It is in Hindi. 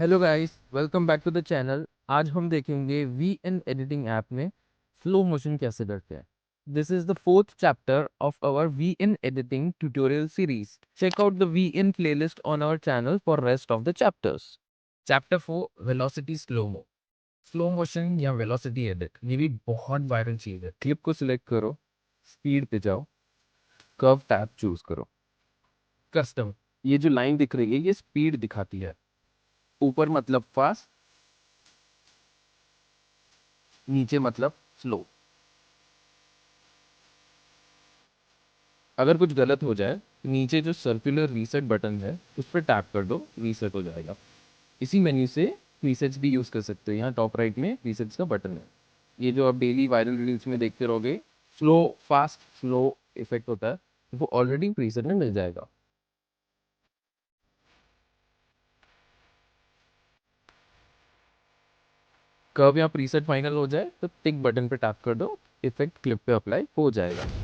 Hello guys, welcome back to the channel. आज हम देखेंगे वी एन एडिटिंग ऐप में स्लो मोशन कैसे करते हैं। This is the fourth chapter of our V N editing tutorial series. Check out the V N playlist on our channel for rest of the chapters. Chapter 4, velocity slomo. Slow motion या वेलोसिटी एडिट, ये भी बहुत वायरल चीज है। क्लिप को सिलेक्ट करो, स्पीड पे जाओ, कर्व टैब चूज करो, कस्टम। ये जो लाइन दिख रही है ये स्पीड दिखाती है। ऊपर मतलब फास्ट, नीचे मतलब स्लो। अगर कुछ गलत हो जाए तो नीचे जो सर्कुलर रीसेट बटन है उस पर टैप कर दो, रीसेट हो जाएगा। इसी मेन्यू से प्रीसेट्स भी यूज़ कर सकते हो। यहाँ टॉप राइट में प्रीसेट्स का बटन है। ये जो आप डेली वायरल रील्स में देखते रहोगे, स्लो फास्ट स्लो इफेक्ट होता है, वो ऑलरेडी प्रीसेट में मिल जाएगा। कब यहाँ प्रीसेट फाइनल हो जाए तो टिक बटन पे टैप कर दो, इफेक्ट क्लिप पे अप्लाई हो जाएगा।